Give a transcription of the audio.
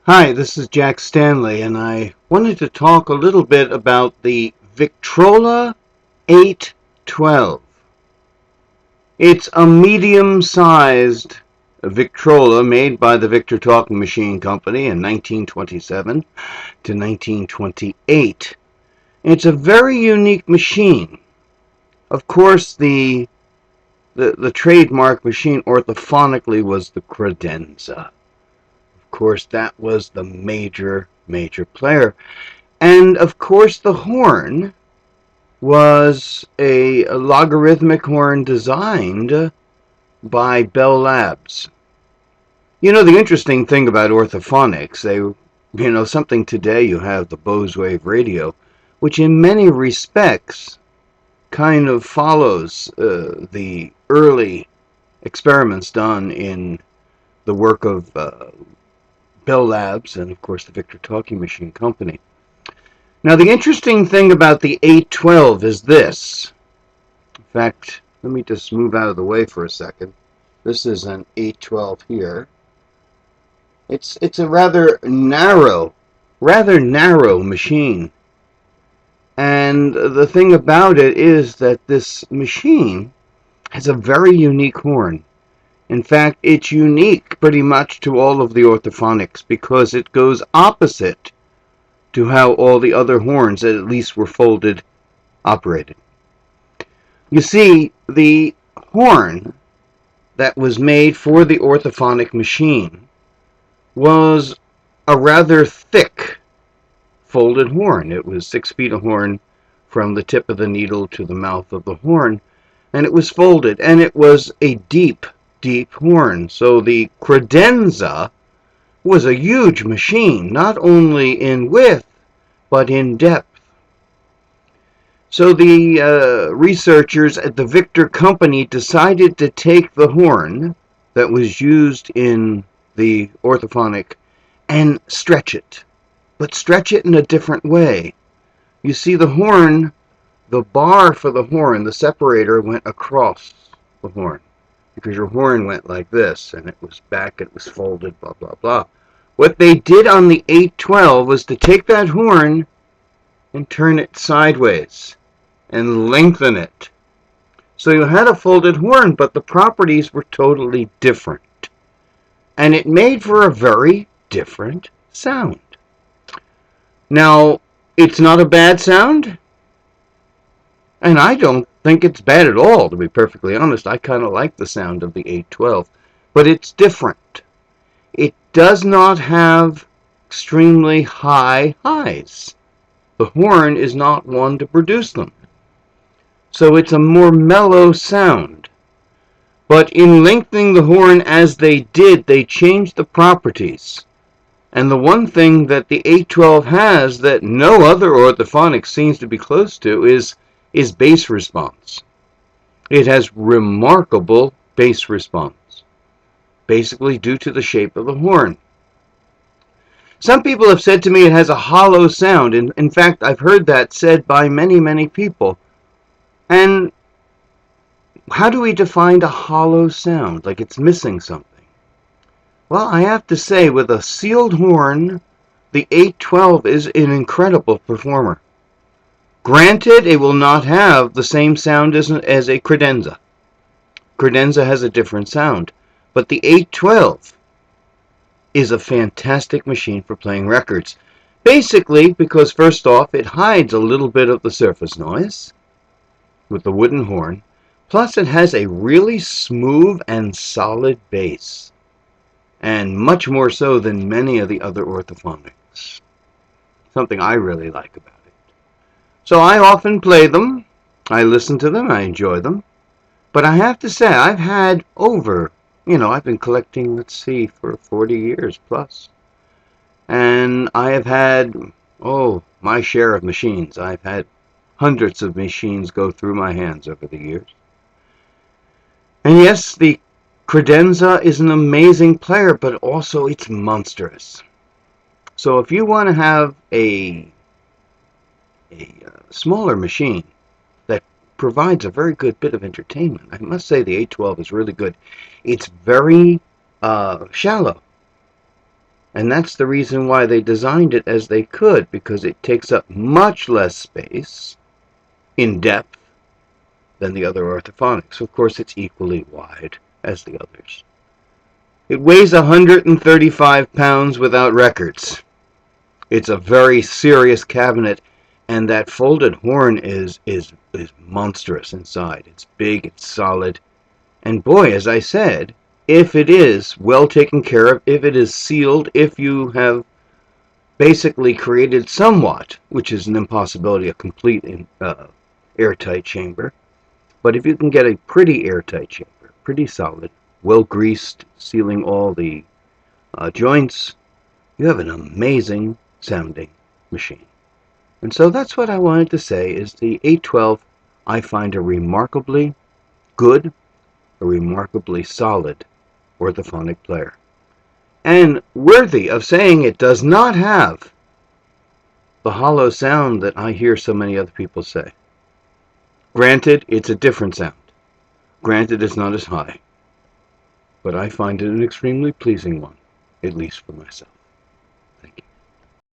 Hi, this is Jack Stanley, and I wanted to talk a little bit about the Victrola 812. It's a medium-sized Victrola made by the Victor Talking Machine Company in 1927 to 1928. It's a very unique machine. Of course, the trademark machine orthophonically was the credenza. Of course, that was the major player. And of course, the horn was a logarithmic horn designed by Bell Labs. The interesting thing about orthophonics, something today you have the Bose wave radio, which in many respects kind of follows the early experiments done in the work of Bell Labs and, of course, the Victor Talking Machine Company. Now, the interesting thing about the 812 is this. In fact, let me just move out of the way for a second. This is an 812 here. It's a rather narrow machine. And the thing about it is that this machine has a very unique horn. In fact, it's unique pretty much to all of the orthophonics because it goes opposite to how all the other horns that at least were folded operated. You see, the horn that was made for the orthophonic machine was a rather thick folded horn. It was 6 feet of horn from the tip of the needle to the mouth of the horn, and it was folded, and it was a deep horn. So the credenza was a huge machine, not only in width, but in depth. So the researchers at the Victor Company decided to take the horn that was used in the orthophonic and stretch it, but stretch it in a different way. You see, the horn, the bar for the horn, the separator went across the horn because your horn went like this, and it was back, it was folded, blah, blah, blah. What they did on the 812 was to take that horn and turn it sideways and lengthen it. So you had a folded horn, but the properties were totally different. And it made for a very different sound. Now, it's not a bad sound, and I don't think it's bad at all, to be perfectly honest. I kind of like the sound of the 812, but it's different. It does not have extremely high highs. The horn is not one to produce them. So it's a more mellow sound. But in lengthening the horn as they did, they changed the properties. And the one thing that the 812 has that no other orthophonic seems to be close to is bass response. It has remarkable bass response, basically due to the shape of the horn. Some people have said to me it has a hollow sound. In fact, I've heard that said by many people. And how do we define a hollow sound? Like it's missing something. Well, I have to say, with a sealed horn, the 812 is an incredible performer. Granted, it will not have the same sound as a credenza. Credenza has a different sound. But the 812 is a fantastic machine for playing records. Basically, because first off, it hides a little bit of the surface noise with the wooden horn. Plus, it has a really smooth and solid bass, and much more so than many of the other orthophonics. Something I really like about it. So I often play them, I listen to them, I enjoy them. But I have to say, I've had I've been collecting, let's see, for 40 years plus. And I have had, my share of machines. I've had hundreds of machines go through my hands over the years. And yes, the credenza is an amazing player, but also it's monstrous. So if you want to have a smaller machine that provides a very good bit of entertainment, I must say the 812 is really good. It's very shallow. And that's the reason why they designed it as they could, because it takes up much less space in depth than the other orthophonics. Of course, it's equally wide as the others. It weighs 135 pounds without records. It's a very serious cabinet, and that folded horn is monstrous inside. It's big, it's solid, and boy, as I said, if it is well taken care of, if it is sealed, if you have basically created somewhat, which is an impossibility, a complete airtight chamber, but if you can get a pretty airtight chamber, pretty solid, well greased, sealing all the joints, you have an amazing sounding machine. And so that's what I wanted to say, is the 812 I find a remarkably good, a remarkably solid orthophonic player. And worthy of saying it does not have the hollow sound that I hear so many other people say. Granted, it's a different sound. Granted, it's not as high. But I find it an extremely pleasing one, at least for myself.